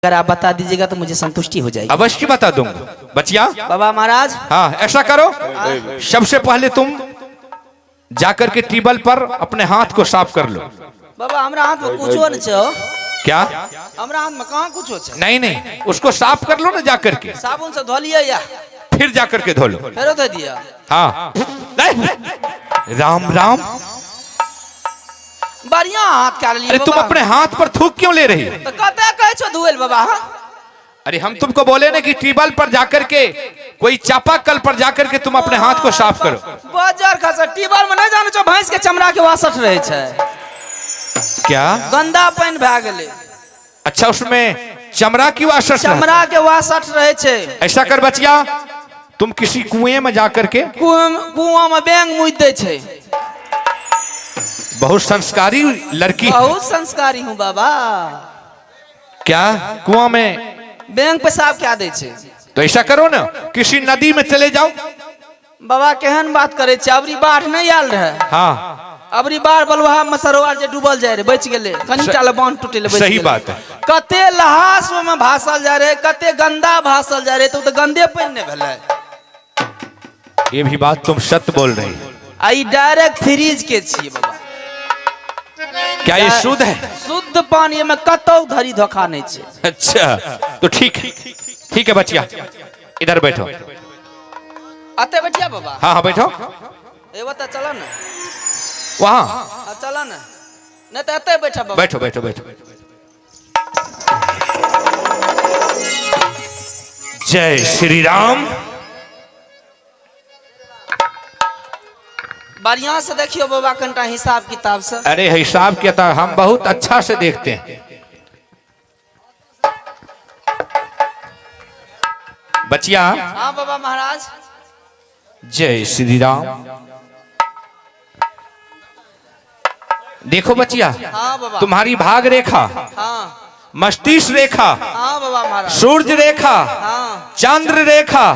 अगर आप बता दीजिएगा तो मुझे संतुष्टि हो जाएगी। अवश्य बता दूंगा बचिया। बाबा महाराज, हाँ ऐसा करो, सबसे पहले तुम जाकर के टेबल पर अपने हाथ को साफ कर लो। बाबा हमरा हाथ में कुछ न छो। क्या? हमरा हाथ में कहाँ कुछ हो? नहीं नहीं, उसको साफ कर लो ना जाकर के। साबुन से धो लिया या फिर जाकर के धो लो। फिर धो दिया। हाँ राम राम, बढ़िया हाथ क्या लिए? अरे तुम अपने हाथ पर थूक क्यों ले रही? तो कहते कहे छो धुएल बाबा। अरे हम तुमको बोले ना कि टेबल पर जाकर के, कोई चापाकल पर जाकर के तुम अपने हाथ को साफ करो। बाजार खासा टेबल में नहीं जाने छो, भैंस के चमड़ा के वासठ रहे छे। क्या? गंदा पानी भए गेले। अच्छा, उसमें चमड़ा की वासठ? चमड़ा के वासठ रहे छे। ऐसा कर बचिया, तुम किसी कुएं में जाकर के, कुआं में बैंग मुद दे छे। बहुत संस्कारी लड़की। बहुत संस्कारी हूँ बाबा। क्या कुआं में बैंक पेशाब क्या दे छे? तो ऐसा करो ना, किसी नदी में चले जाओ। बाबा केहन बात करे छे? अबरी बाढ़ नहीं आयल रहे। हाँ अबरी बाढ़ बलुहा में सरोवर जे डूबल जाए रे, बच गेले। कनिटा ले बांध टूटे ले, बच सही गेले। बात है। कते लहास में भासल जा रहे, कते गंदा भासल जा रहे, तो गंदे पानी ने भेले। ये भी बात तुम सत्य बोल रही हो। आई डायरेक्ट फ्रीज के छिए बाबा। क्या ये शुद्ध है? शुद्ध पानी में कतौ धरी धोखा नहीं छे। अच्छा तो ठीक है बचिया, इधर बैठो। आते बैठिया बाबा। हाँ हाँ बैठो। ए बता चला ना वहाँ चला ना, नहीं तो आते बैठा बाबा। बैठो बैठो बैठो। जय श्री राम। बढ़िया से देखियो बाबा, कंटा हिसाब किताब से। अरे हिसाब किताब हम बहुत अच्छा से देखते हैं बचिया। हाँ बाबा महाराज। जय श्री राम। देखो बचिया, हाँ बाबा। तुम्हारी भाग रेखा, हाँ मस्तिष्क रेखा, हाँ बाबा महाराज। सूर्य रेखा, हाँ चंद्र रेखा,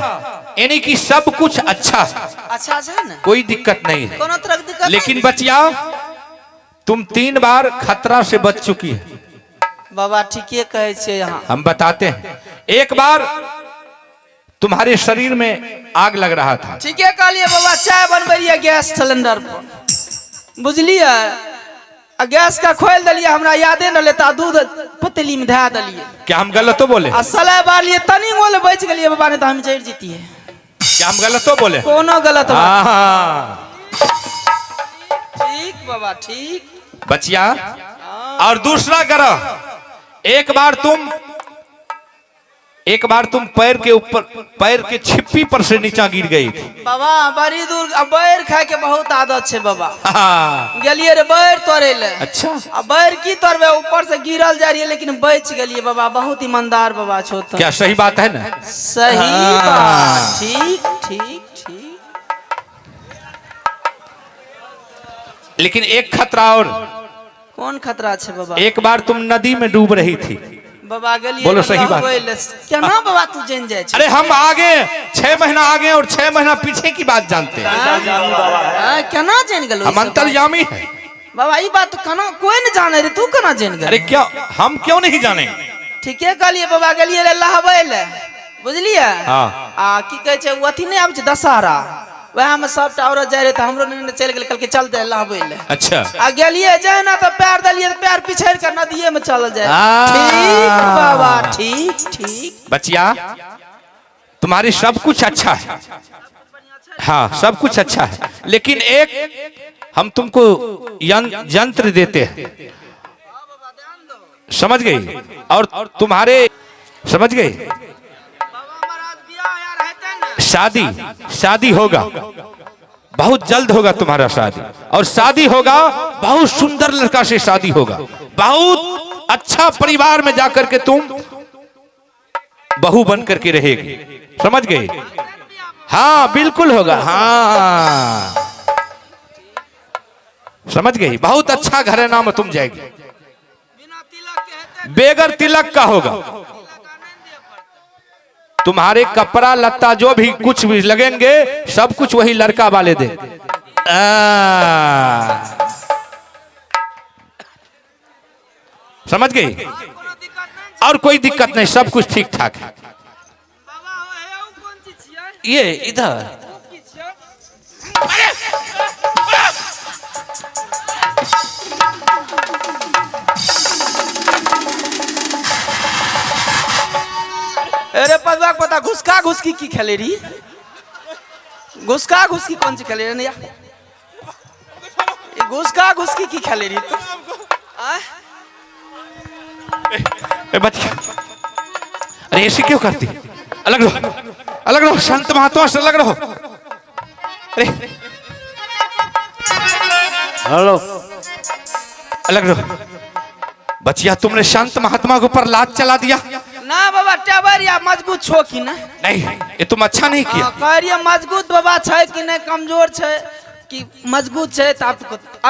यानी कि सब कुछ अच्छा है। अच्छा है ना, कोई दिक्कत नहीं है। कोनो तरह की दिक्कत लेकिन नहीं। बचिया, तुम 3 बार खतरा से बच चुकी है। बाबा ठीके कहे छे। यहाँ हम बताते हैं, एक बार तुम्हारे शरीर में आग लग रहा था। ठीके कहलिए बाबा। चाय बनबेलिए गैस सिलेंडर पर, बुझलिए? गैस का खोल दिलिए, हमरा यादे न लेता। दूध पतीली में धरा दिलिए। क्या हम गलत तो बोले? असला बालिए तनी मोले बच गेलिए बाबा, ने तो हम जड़ जीती है। क्या हम गलत तो बोले? कोनो गलत बात। हाँ ठीक बाबा ठीक। बचिया, और दूसरा ग्रह, एक बार तुम पैर के ऊपर, पैर के छिप्पी पर से नीचा गिर गई थी। बाबा बड़ी दूर बैर खाए के बहुत आदत छे बाबा। हाँ। गेलिए रे बैर तोड़े ले। अच्छा। अब बैर की तोड़बे, ऊपर से गिरल जा रही है, लेकिन बच गेलिए बाबा। बहुत ईमानदार बाबा छो तो। क्या सही बात है ना? सही बात। ठीक ठीक ठीक। लेकिन एक खतरा और। कौन खतरा छे बाबा? एक बार तुम नदी में डूब रही थी। बाबा गेलिए। बोलो सही बात। क्या ना बाबा तू जान जाए छे? अरे हम आगे 6 महीना आगे और 6 महीना पीछे की बात जानते हैं। क्या ना जान गेलो? हम अंतर्यामी है बाबा। ये बात कना कोई न जाने रे, तू कना जान गेल? अरे क्या हम क्यों नहीं जाने? ठीके कहलिए बाबा। गेलिए रे लहबे ले, बुझलिए? हाँ। की कहे छे अथी नहीं आबे छे दशहरा, वह में सब औरत जाए रहे, तो हमरो ने चल गेल, कल के चल दे लहबे ले। अच्छा। आ गेलिए जाए ना तो पैर दलिए, तो पैर पिछड़ कर नदिए में चल जाए। ठीक बाबा ठीक ठीक। बचिया, तुम्हारी सब कुछ अच्छा है। हाँ सब कुछ अच्छा है, लेकिन एक हम तुमको यंत्र देते हैं, समझ गई? और तुम्हारे समझ गई, शादी होगा, बहुत जल्द होगा तुम्हारा शादी। और शादी होगा, बहुत सुंदर लड़का से शादी होगा, बहुत अच्छा परिवार में जाकर के तुम बहू बन करके रहेगी, समझ गए? हाँ बिल्कुल होगा। हाँ समझ गई? बहुत अच्छा घराना में तुम जाएगी। बेगर तिलक का होगा। तुम्हारे कपड़ा लत्ता जो भी कुछ भी लगेंगे, सब कुछ वही लड़का वाले दे। समझ गई? और कोई दिक्कत नहीं, सब कुछ ठीक ठाक है। ये इधर अरे पदवा पता घुसका घुसकी की खेले रही, घुसका घुसकी कौन सी खेले रही? ये घुसका घुसकी की खेले रही तू? बच्ची, अरे ऐसे क्यों करती? अलग रहो, अलग रहो, संत महात्मा से अलग रहो। अरे हेलो, अलग रहो। बच्चिया, तुमने संत महात्मा के ऊपर लात चला दिया। ना बाबा टेबर या मजबूत छो कि ना? नहीं, ये तुम अच्छा नहीं किया। कह रही मजबूत बाबा छे कि नहीं, कमजोर छे कि मजबूत छे? तो आप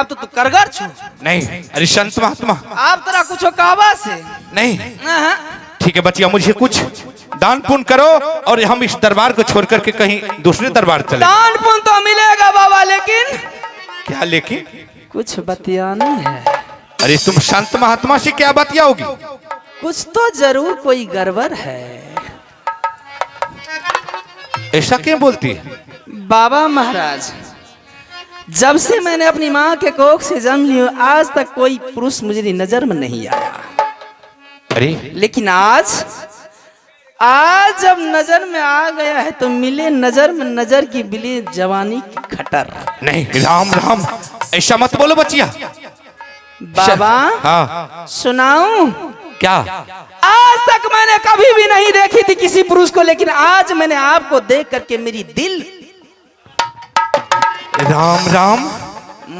तो तू करगर छो। नहीं, अरे संत महात्मा, आप तेरा कुछ कहवा से नहीं। हाँ। ठीक है बच्चिया, मुझे कुछ दान पुण्य करो और हम इस दरबार को छोड़ करके कहीं दूसरे दरबार चले। दान पुण्य तो मिलेगा बाबा, लेकिन क्या लेकिन? कुछ बतियानी है। अरे तुम संत महात्मा से क्या बतियाओगी? कुछ तो जरूर कोई गड़बड़ है। ऐसा क्यों बोलती है? बाबा महाराज, जब से मैंने अपनी माँ के कोख से जन्म लिया, आज तक कोई पुरुष मुझे नजर में नहीं आया। अरे लेकिन आज जब नजर में आ गया है तो मिले नजर में नजर की बिले जवानी की खटर। नहीं, राम राम, ऐसा मत बोलो बच्चिया। बाबा हाँ, सुनाऊं? क्या? आज तक मैंने कभी भी नहीं देखी थी किसी पुरुष को, लेकिन आज मैंने आपको देख करके मेरी दिल राम राम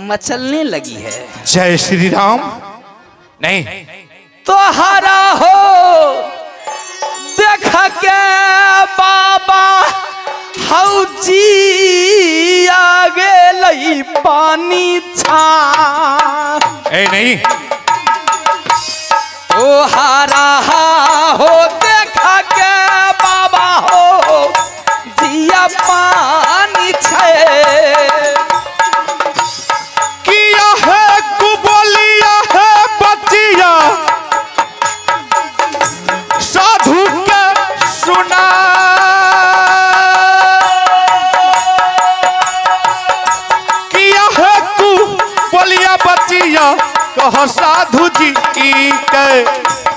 मचलने लगी है। जय श्री राम। नहीं, तो हरा हो देख के बाबा हौजी आगे लई पानी छा। ए नहीं, ओ हरा हो देख के बाबा हो जिया पानी छे। किया है कुबोलिया है बच्चिया, साधु के सुना। किया है कुबोलिया बच्चिया, कह साधु जी के।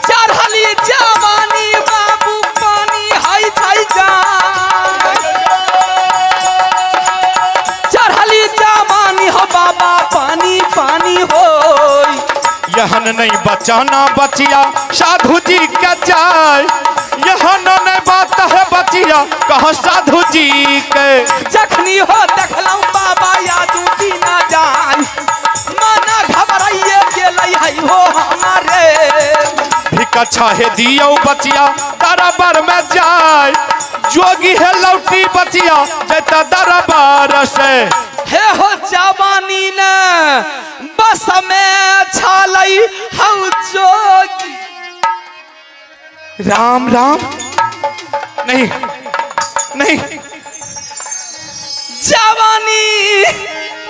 चढ़ली जवानी बाबू पानी हाई थाई जा। चढ़ली जवानी हो बाबा पानी पानी हो। यहन नहीं बचाना बचिया, साधु जी का जाय। यहन नहीं बात है बचिया, कह साधु जी के। जखनी हो देखलऊ बाबा यादू की ना जान, माना घबराइए गेलै है हो हमारे। भिका है दियो बचिया, दरबार में जाय। जोगी है लौटी बचिया, जैता दरबार से। हे हो जवानी ने बस में छालई हऊ जोगी। राम राम, नहीं नहीं, जवानी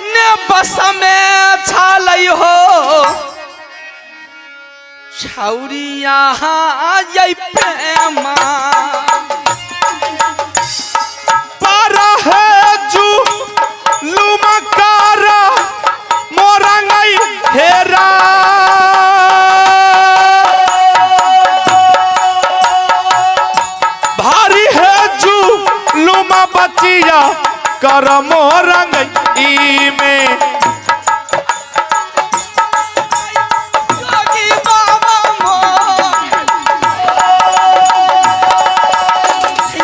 ने बस में छालई हो। छौरी यहाँ यही प्रेमा पारा है जू लुमकारा मोरंगई हेरा। भारी है जू लुमा बचिया, कर मोरंगई में। जोगी बाबा मोर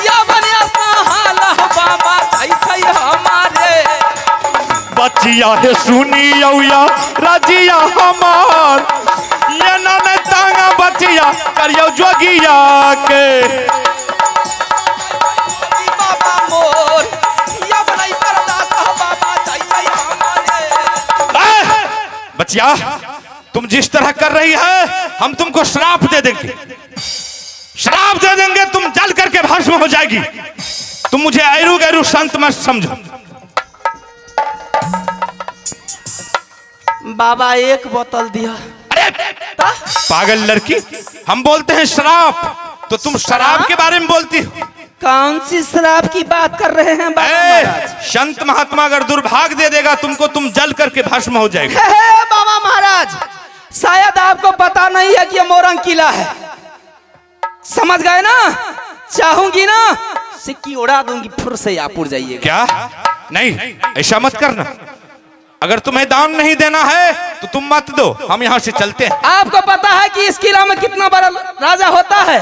या बनिया सहाला बाबा थाई थाई हमारे। बचिया है सुनी या रजिया हमार। ये ना तांगा बचिया, करियो जोगिया के। बाबा मोर या बनाई बर्दाश्त बाबा थाई थाई हमारे। बचिया, तुम जिस तरह कर रही है, हम तुमको श्राप दे देंगे। श्राप दे देंगे, तुम जल करके भस्म हो जाएगी। तुम मुझे ऐरू गैरू संत मत समझो। बाबा एक बोतल दिया। अरे पागल लड़की, हम बोलते हैं शराब, तो तुम शराब के बारे में बोलती हो। कौन सी शराब की बात कर रहे हैं बाबा महाराज? संत महात्मा अगर दुर्भाग्य दे देगा तुमको, तुम जल करके भस्म हो जाएगा। हे बाबा महाराज, शायद आपको पता नहीं है कि ये मोरंग किला है, समझ गए ना? चाहूंगी ना सिक्की उड़ा दूंगी, फिर से आप उड़ जाइएगा। क्या? नहीं, ऐसा मत करना। अगर तुम्हें दान नहीं देना है तो तुम मत दो, हम यहाँ से चलते हैं। आपको पता है कि इस किला में कितना बड़ा राजा होता है,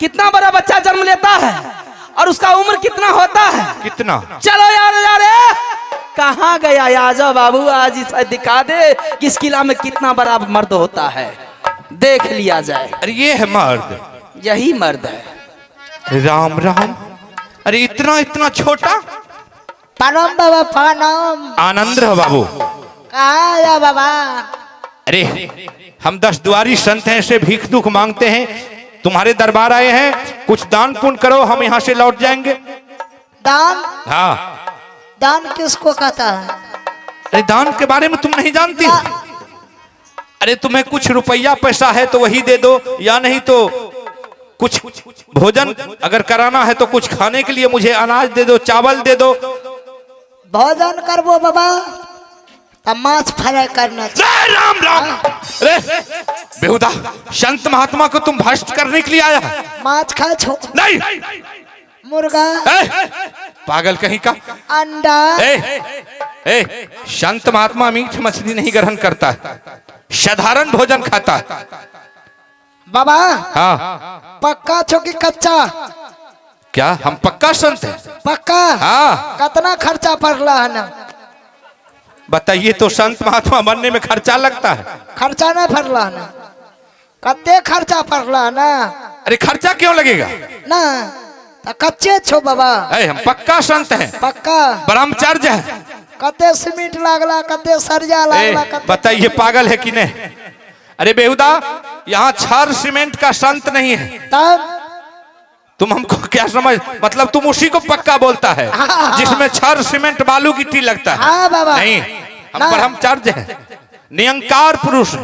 कितना बड़ा बच्चा जन्म लेता है, और उसका उम्र कितना होता है? कितना? चलो यार यार, कहाँ गया? आ जाओ बाबू, आज इसे दिखा दे कि इस किला में कितना बड़ा मर्द होता है, देख लिया जाए। अरे ये है मर्द, यही मर्द है। राम राम। अरे इतना इतना छोटा। प्रणाम बाबा, प्रणाम। आनंद रहो बाबू। कहाँ आया बाबा? अरे हम 10 द्वारी संत हैं, से भीख दुख मांगते हैं, तुम्हारे दरबार आए हैं, कुछ दान पुण्य करो, हम यहाँ से लौट जाएंगे। दान? हाँ। दान किसको कहता है? अरे दान के बारे में तुम नहीं जानती? अरे तुम्हें कुछ रुपया पैसा है तो वही दे दो, या नहीं तो कुछ भोजन अगर कराना है तो कुछ खाने के लिए मुझे अनाज दे दो, चावल दे दो। भोजन करबो बाबा, तब माछ फ्राई करना चाहिए। राम राम। अरे बेहुदा, संत महात्मा को तुम भ्रष्ट करने के लिए आया? माछ खा छो? नहीं। मुर्गा? पागल कहीं का। अंडा? संत महात्मा मीठ मछली नहीं ग्रहण करता है, साधारण भोजन खाता है। बाबा हाँ। पक्का छो कि कच्चा? क्या हम पक्का संत हैं? पक्का? हाँ। कितना खर्चा पड़ला है ना? बताइए तो, संत महात्मा बनने में खर्चा लगता है? खर्चा नहीं पड़ला है ना? कते खर्चा पड़ला है ना? अरे खर्चा क्यों लगेगा ना, तो कच्चे छो बाबा। हम पक्का संत हैं, पक्का ब्रह्मचर्य है। कते सीमेंट लागला, कते सरिया लागला, कते... बताइए पागल है कि नहीं? अरे बेहुदा, यहाँ छर सीमेंट का संत नहीं है। तब तुम हमको क्या समझ, मतलब तुम उसी को पक्का बोलता है जिसमें छर सीमेंट बालू गिट्टी लगता है? हाँ बाबा। नहीं, हम ब्रह्मचर्य है, निरंकार पुरुष।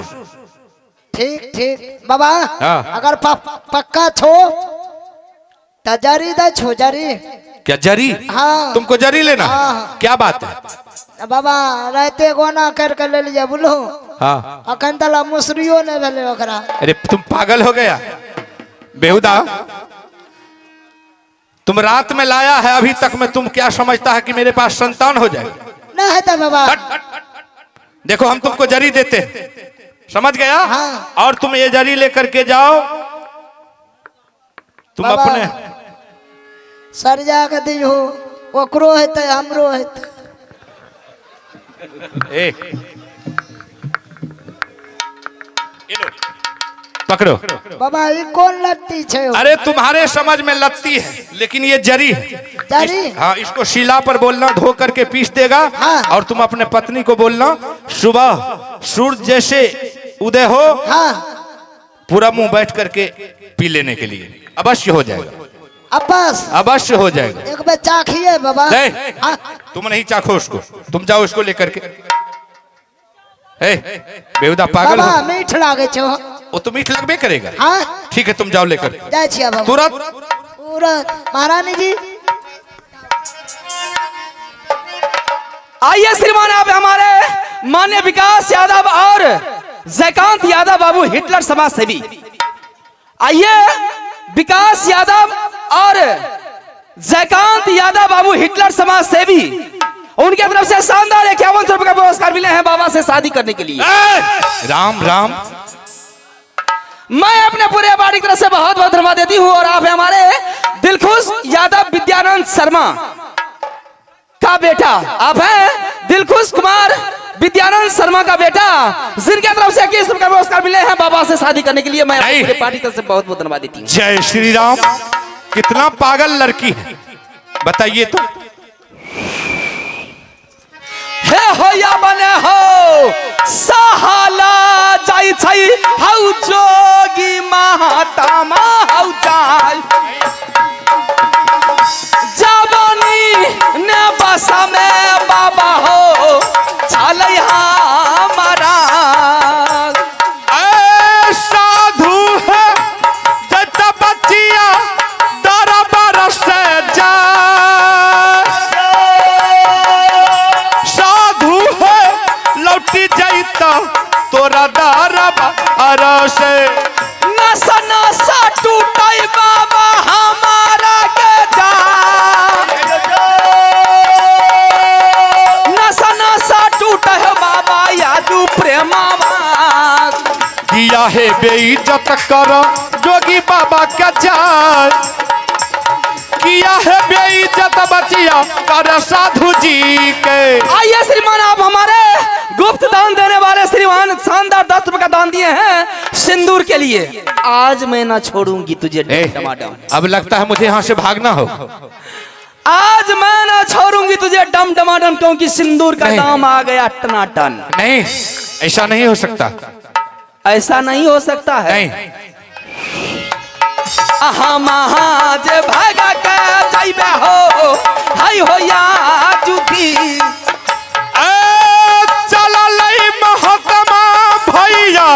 ठीक ठीक बाबा। हाँ। अगर पक्का छो तो जरी दे छो, जरी। क्या जरी? हाँ। तुमको जरी लेना? हाँ। क्या बात है बाबा? रहते गोना करके ले लिया बोलो। हाँ। अखन तला मुसरियो नहीं भेले ओकरा। अरे तुम पागल हो गया बेहुदा, तुम रात में लाया है, अभी तक में तुम क्या समझता है कि मेरे पास संतान हो जाए? ना है तो बाबा। देखो हम तुमको जरी देते हैं, समझ गया? हाँ। और तुम ये जरी लेकर के जाओ, तुम बाबा, अपने सर जा के दी हो, ओकरो है तो हमरो है तो। पकड़ो बाबा, ये कौन लगती छे? अरे तुम्हारे समझ में लगती है, लेकिन ये जरी है। जरी? हाँ, इसको शिला पर बोलना, धो करके पीस देगा। हाँ। और तुम अपने पत्नी को बोलना, सुबह सूर्य जैसे उदय हो, हाँ। पूरा मुंह बैठ करके पी लेने के लिए। अवश्य हो जाएगा, अब्बास अवश्य हो जाएगा। एक बार चाखिए बाबा। नहीं, हाँ। तुम नहीं चाखो उसको, तुम जाओ उसको लेकर के। बेहुदा पागल बाबा हो? मीठ लागे छो। वो तो मीठ लगबे करेगा। हाँ। ठीक है, तुम जाओ लेकर जाए छिया बाबा। तुरंत। पूरा महारानी जी। आइए श्रीमान, आप हमारे माननीय विकास यादव और जयकांत यादव बाबू हिटलर समाज सेवी। आइए विकास यादव और जयकांत यादव बाबू हिटलर समाज सेवी, उनके तरफ से शानदार 51 रुपए का पुरस्कार मिले हैं बाबा से शादी करने के लिए। राम राम। मैं अपने पूरे बाड़ी की तरफ से बहुत बहुत धन्यवाद देती हूँ। और आप हमारे दिलखुश यादव विद्यानंद शर्मा का बेटा, आप हैं दिलखुश कुमार विद्यानंद शर्मा का बेटा, जिनके तरफ से 21 रुपए का पुरस्कार मिले हैं बाबा से शादी करने के लिए। मैं पूरे पार्टी की तरफ से बहुत बहुत धन्यवाद देती हूँ। जय श्री राम। कितना पागल लड़की है, बताइए तो। हे होया बने हो सहाला जाई छई हौ जोगी महात्मा हौ जाय जवानी ने बसा में बाबा हो चलै हमारा। काहे बेइज्जत करो जोगी बाबा का जाय, किया है बेइज्जत बचिया कर साधु जी के। आइए श्रीमान, आप हमारे गुप्त दान देने वाले श्रीमान शानदार 10 रुपए का दान दिए हैं सिंदूर के लिए। आज मैं ना छोड़ूंगी तुझे टमाटम। अब लगता है मुझे यहाँ से भागना हो। आज मैं ना छोड़ूंगी तुझे डम टमाटम, क्योंकि सिंदूर का दाम आ गया टनाटन। नहीं, ऐसा नहीं हो सकता। ऐसा नहीं हो सकता है। नहीं, महाज भागा के जाइबे हो, हाय हो या जुगी। चल लई महकमा भैया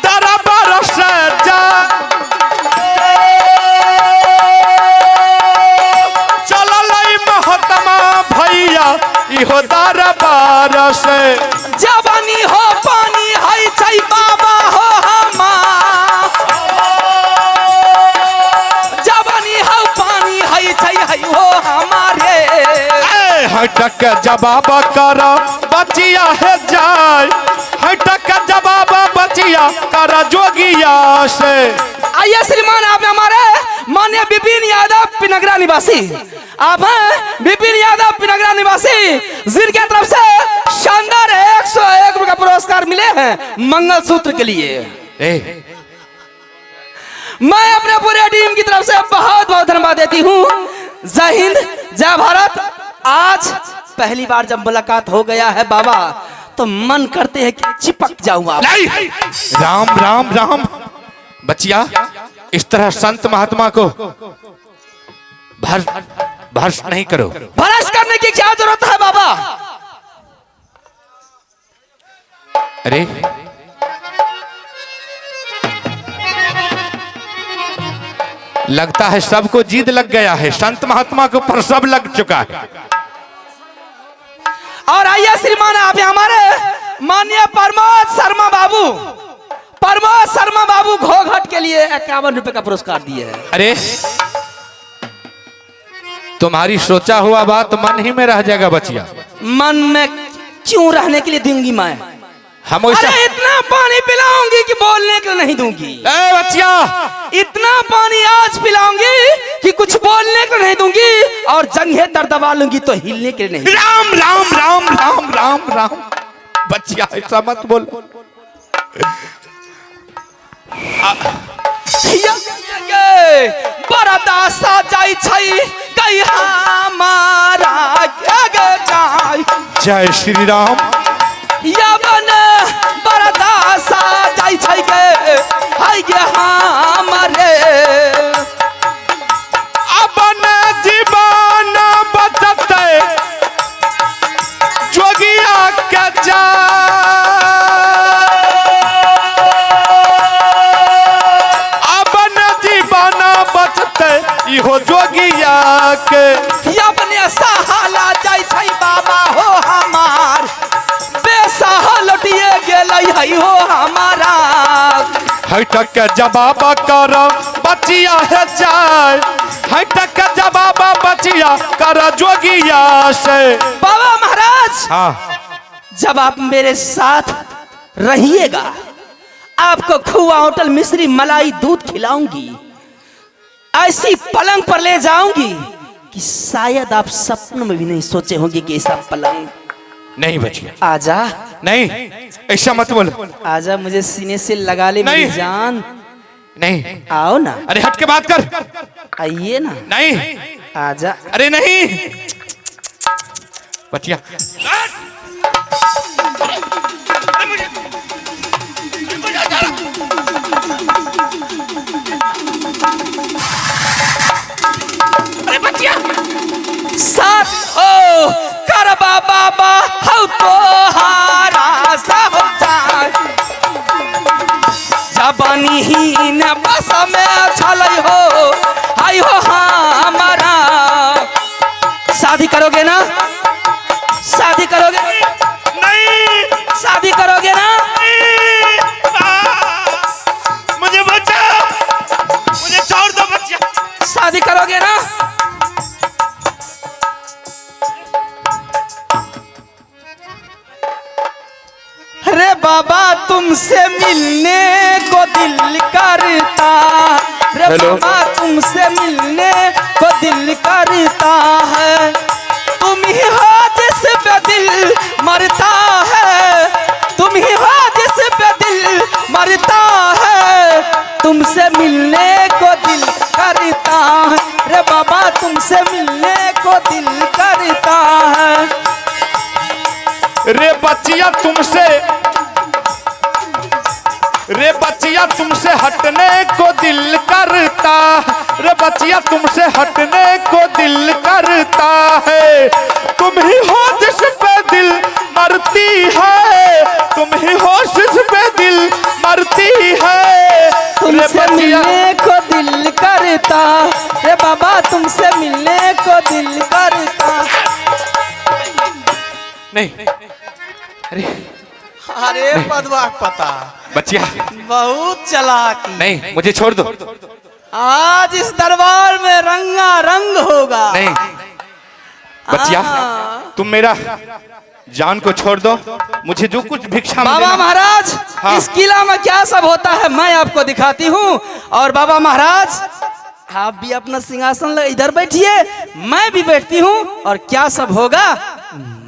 दरबार से जा, चल लई महकमा भैया इहो दरबार से। जवानी हो पानी हाय चाई बाबा हो हमार, जवानी हो पानी हाय चाई हाय हो हमारे। हटक जवाब कर बचिया है जाय, हटक जवाब बचिया कर जोगिया से। आइए श्रीमान, आप हमारे माननीय विपिन यादव पिनगरा निवासी, आप हैं विपिन यादव पिनगरा निवासी, जिनके तरफ से शानदार 101 रुपए का पुरस्कार मिले हैं मंगलसूत्र के लिए। मैं अपने पूरे टीम की तरफ से बहुत बहुत धन्यवाद देती हूँ। जय हिंद, जय भारत। आज पहली बार जब मुलाकात हो गया है बाबा, तो मन करते है कि चिपक जाऊं आप। नहीं, राम राम राम बचिया, इस तरह संत महात्मा को भ्रष्ट नहीं करो। भ्रष्ट करने की क्या जरूरत है बाबा? अरे लगता है सबको जीद लग गया है, संत महात्मा को पर सब लग चुका है। और आइए श्रीमान, आप हमारे माननीय प्रमोद शर्मा बाबू, प्रमोद शर्मा बाबू घोघट के लिए 51 रुपए का पुरस्कार दिए हैं। अरे तुम्हारी सोचा हुआ बात मन ही में रह जाएगा बचिया। मन में क्यों रहने के लिए दूंगी मैं? हम अरे इतना पानी पिलाऊंगी कि बोलने के लिए नहीं दूंगी। बचिया, इतना पानी आज पिलाऊंगी कि कुछ बोलने को नहीं दूंगी, और जंघे दर्द दबा लूंगी तो हिलने के लिए नहीं। राम राम राम राम राम राम बचिया, ऐसा मत बोल। बरदासा जाई छई कई हमारा आगे जाई। जय श्री राम। यावन बरदासा जाई छई के हाय गे हमारे। अपन जीवन बचते जोगिया के जा, अपन जीवन बचते इहो जोगिया के। अपने सहाला जाई छई बाबा हो हमार, बेसहा लौटिए गेलै है हो हमारा। हटक के जवाब कर बचिया है जाय, हटक के जवाब बचिया कर जोगिया से। बाबा महाराज, हाँ, जब आप मेरे साथ रहिएगा, आपको खोआ होटल मिश्री मलाई दूध खिलाऊंगी, ऐसी पलंग पर ले जाऊंगी कि शायद आप सपनों में भी नहीं सोचे होंगे कि ऐसा पलंग। नहीं बचिया, आजा। नहीं, ऐसा मत बोल। आजा, मुझे सीने से लगा ले मेरी जान। नहीं, आओ ना। अरे हट के बात कर। आइए ना। नहीं, आजा। अरे नहीं बचिया। अरे बचिया, साथ हो कर बाबा हौ तो हारा सब जान। जबानी ही न बस में छलै हो, आई हो हमारा। शादी करोगे ना? शादी करोगे? नहीं, शादी करोगे ना? मुझे बचा, मुझे छोड़ दो बच्चा। शादी करोगे ना? अरे बाबा, तुम तुमसे मिलने को दिल करता रे हेलो। बाबा तुमसे मिलने को दिल करता है। तुम ही हो जिस पे दिल मरता है, तुम ही हो जिस पे दिल मरता है। तुमसे मिलने को दिल करता है रे बाबा तुमसे मिलने को दिल करता है। रे बच्चिया तुमसे हटने को दिल करता, रे बच्चिया तुमसे हटने को दिल करता है। तुम ही हो जिस पे दिल मरती है, तुम ही हो जिस पे दिल मरती है। तुमसे मिलने को दिल करता रे बाबा तुमसे मिलने को दिल करता। नहीं, अरे पदवा पता बच्चिया बहुत चालाकी। नहीं, मुझे छोड़ दो। आज इस दरबार में रंगा रंग होगा। नहीं बच्चिया, तुम मेरा जान को छोड़ दो, मुझे जो कुछ भिक्षा में बाबा देना- महाराज हाँ। इस किला में क्या सब होता है मैं आपको दिखाती हूँ। और बाबा महाराज आप भी अपना सिंहासन इधर बैठिए, मैं भी बैठती हूँ और क्या सब होगा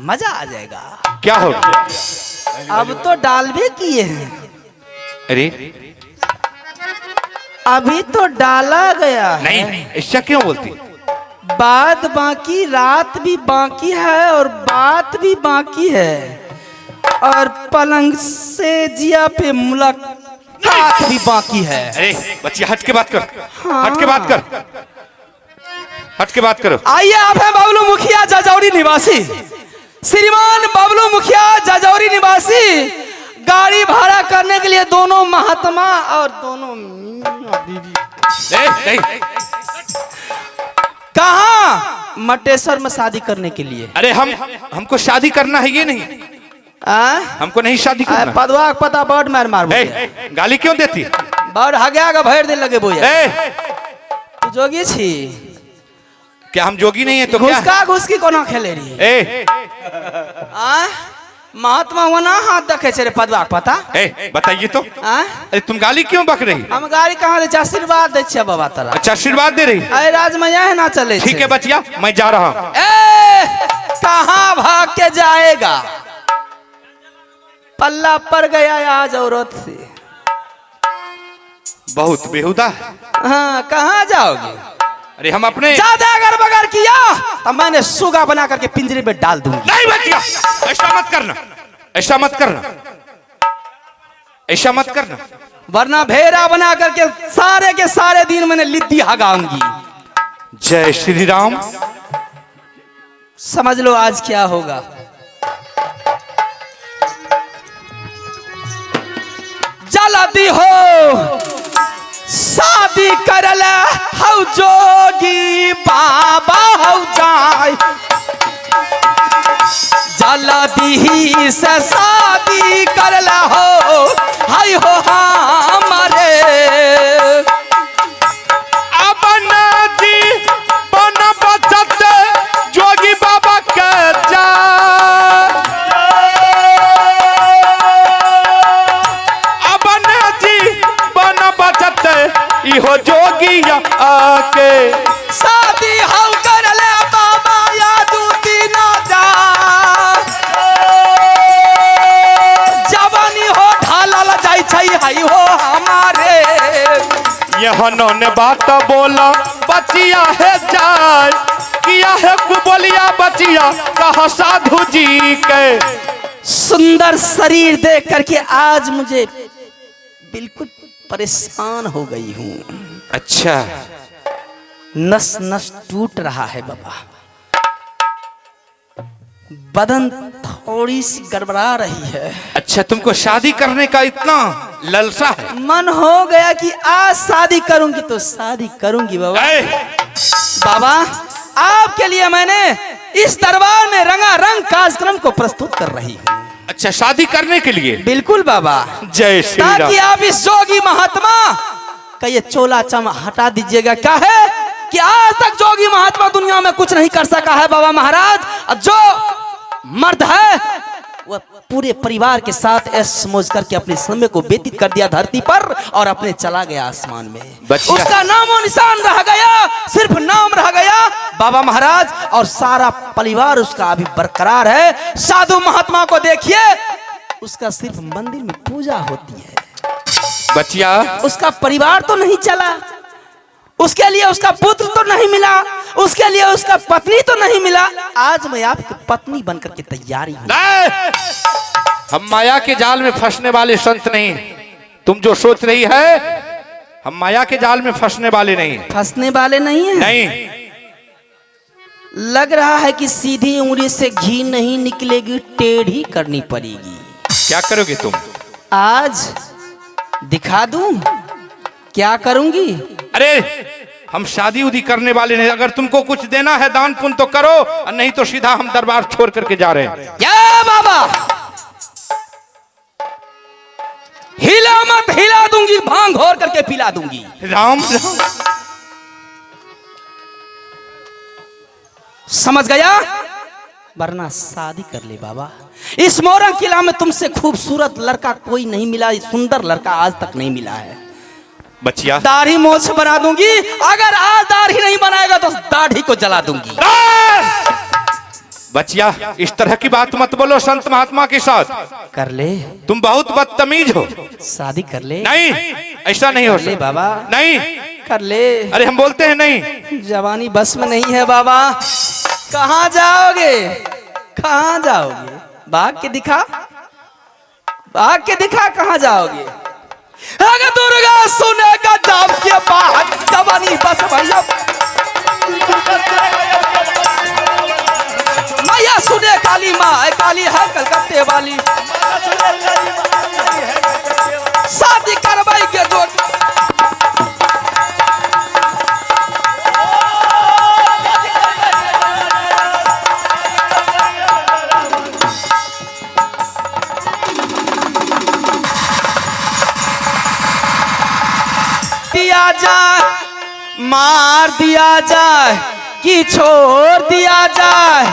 मजा आ जाएगा। क्या होगा? अब तो डाल भी किए हैं, अरे अभी तो डाला गया है। नहीं, ऐसा क्यों बोलती? बात बाकी, रात भी बाकी है और बात भी बाकी है, और पलंग से जिया पे मुलाकात भी बाकी है। अरे बच्चिया हट के बात कर, हट के बात कर, हट के बात करो। आइए, आप हैं बबलू मुखिया जाजौरी निवासी, श्रीमान बबलू मुखिया जाजौरी निवासी। गाड़ी भाड़ा करने के लिए दोनों महात्मा और दोनों मियां बीवी नहीं, कहाँ मटेश्वर में शादी करने के लिए। अरे हमको शादी करना है, ये नहीं, हमको नहीं शादी करना। पदवा पता बड़ मार मार ए, गाली क्यों देती? बड़ हगया का भर दिन लगे बोया। ए, तू जोगी छी, क्या हम जोगी नहीं है तो क्या? घुसका घुसकी कोना खेले रही। ए, महात्मा होना हाथ देखे रे पदवा पता। ए, बताइए तो। आ? अरे तुम गाली क्यों बक रही? हम गाड़ी कहाँ दे आशीर्वाद दे छे बाबा तरा। अच्छा, आशीर्वाद दे रही? अरे राज में यह ना चले। ठीक है बच्चिया, मैं जा रहा हूँ। कहाँ भाग के जाएगा, पल्ला पड़ गया आज औरत से। बहुत बेहुदा। हाँ, कहाँ जाओगे? अरे हम अपने ज्यादा अगर बगर किया तो मैंने सुगा बना करके पिंजरे में डाल दूंगी। नहीं बच्चिया, ऐसा मत करना, ऐसा मत करना, ऐसा मत करना, वरना भेड़ा बना करके सारे के सारे दिन मैंने लिद्दी हगाऊंगी। जय श्री राम। समझ लो आज क्या होगा। जल्दी हो शादी करला हौ जोगी बाबा हौ जाय, जल्दी से शादी करला हो हाय हो हमारे। अब नदी बन बचत जोगी बाबा के जा, अब नदी बन बचत इहो जोगिया आके। शादी हौ करले बाबा या दूती ना जा, जवानी हो ढालल जाय छै हाय हो हमारे। यहाँ ने बात बोला बचिया है जाय, किया है कुबलिया बचिया कहा साधु जी के। सुंदर शरीर देख करके आज मुझे बिल्कुल परेशान हो गई हूँ। अच्छा, नस नस टूट रहा है बाबा, बदन थोड़ी सी गड़बड़ा रही है। अच्छा, तुमको शादी करने का इतना ललसा है? मन हो गया कि आज शादी करूंगी तो शादी करूंगी बाबा। बाबा आपके लिए मैंने इस दरबार में रंगारंग कार्यक्रम को प्रस्तुत कर रही हूँ। अच्छा, शादी करने के लिए? बिल्कुल बाबा, जय श्री राम। ताकि आप इस जोगी महात्मा का ये चोला चम हटा दीजिएगा। क्या है कि आज तक जोगी महात्मा दुनिया में कुछ नहीं कर सका है बाबा महाराज। जो मर्द है वह पूरे परिवार के साथ ऐश मौज करके अपने समय को व्यतीत कर दिया धरती पर और अपने चला गया आसमान में। बच्चिया। उसका नाम और निशान रह गया, सिर्फ नाम रह गया बाबा महाराज, और सारा परिवार उसका अभी बरकरार है। साधु महात्मा को देखिए, उसका सिर्फ मंदिर में पूजा होती है। बच्चिया, उसका परिवार तो नहीं चला, उसके लिए उसका पुत्र तो नहीं मिला, उसके लिए उसका पत्नी तो नहीं मिला। आज मैं आपकी पत्नी बनकर के तैयारी हूं। नहीं! हम माया के जाल में फंसने वाले संत नहीं। तुम जो सोच रही है, हम माया के जाल में फंसने वाले नहीं। फंसने वाले नहीं है। नहीं, लग रहा है कि सीधी उंगली से घी नहीं निकलेगी, टेढ़ी करनी पड़ेगी। क्या करोगे तुम? आज दिखा दूं क्या करूंगी। अरे हम शादी उदी करने वाले नहीं। अगर तुमको कुछ देना है दान पुण्य तो करो, और नहीं तो सीधा हम दरबार छोड़ करके जा रहे हैं। क्या बाबा, हिला मत, हिला दूंगी, भांग घोर करके पिला दूंगी। राम राम। समझ गया? वरना शादी कर ले बाबा। इस मोरंग किला में तुमसे खूबसूरत लड़का कोई नहीं मिला, सुंदर लड़का आज तक नहीं मिला है। बच्चिया, दाढ़ी मोछ बना दूंगी, अगर आज दाढ़ी नहीं बनाएगा तो दाढ़ी को जला दूंगी। बच्चिया, इस तरह की बात मत बोलो संत महात्मा के साथ। कर ले, तुम बहुत बदतमीज हो। शादी कर ले। नहीं, ऐसा नहीं हो कर ले सकता। बाबा, नहीं, कर ले। अरे हम बोलते हैं नहीं। जवानी बस में नहीं है बाबा। कहाँ जाओगे, कहाँ जाओगे? भाग के दिखा, भाग के दिखा, कहाँ जाओगे? अगर दुर्गा सुनेगा दाम के बाद जवानी बस भैया, मैया सुने काली माँ, काली है कलकत्ते वाली, शादी करवाई के जो दिया जाए, मार दिया जाए कि छोड़ दिया जाए,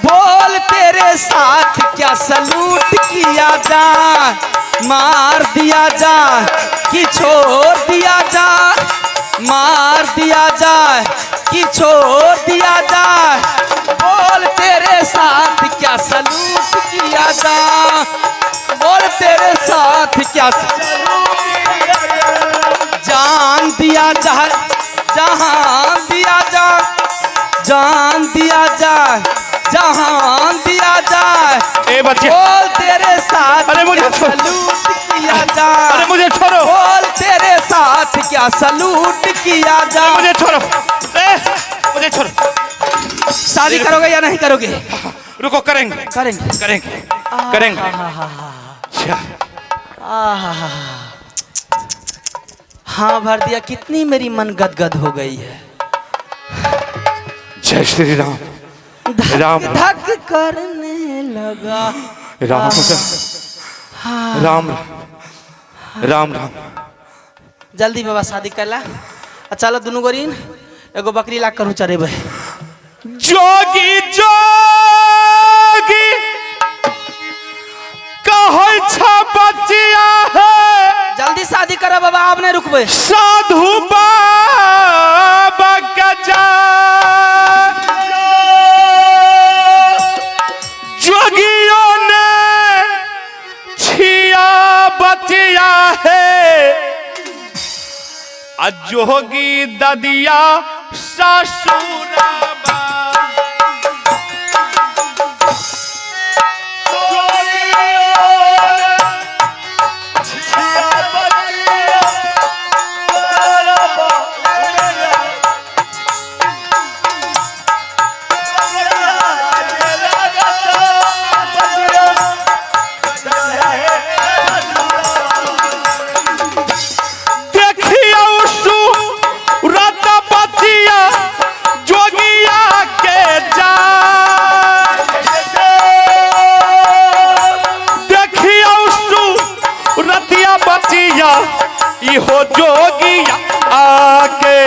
बोल तेरे साथ क्या सलूट किया जाए। मार दिया जाए कि छोड़ दिया जाए, मार दिया जाए कि छोड़ दिया जाए, बोल तेरे साथ क्या सलूट किया जाए, बोल तेरे साथ क्या जान दिया जाए, जहां दिया जाए, जान दिया जाए, जहां दिया जाए, ए बच्चे, बोल तेरे साथ अरे मुझे क्या छोड़ो। सलूट किया जाए, अरे मुझे छोड़ो। बोल तेरे साथ क्या सलूट किया जाए। मुझे छोड़ो, मुझे छोड़ो। शादी करोगे या नहीं करोगे? रुको, करेंगे करेंगे, करेंगे करेंगे। अच्छा, हाँ भर दिया। कितनी मेरी मन गदगद हो गई है। जय श्री राम। राम धक करने लगा। राम राम राम राम। जल्दी बाबा शादी कर ला। चलो दोनों गोरीन एगो बकरी ला करूँ चरे भाई। जोगी जोगी कहै छ बचिया है, जल्दी शादी करा बाबा, आप नहीं रुकबे। साधु बाबा का जा जोगियों ने छिया बचिया है, जोगी ददिया ससुराबा। इहो जोगिया आके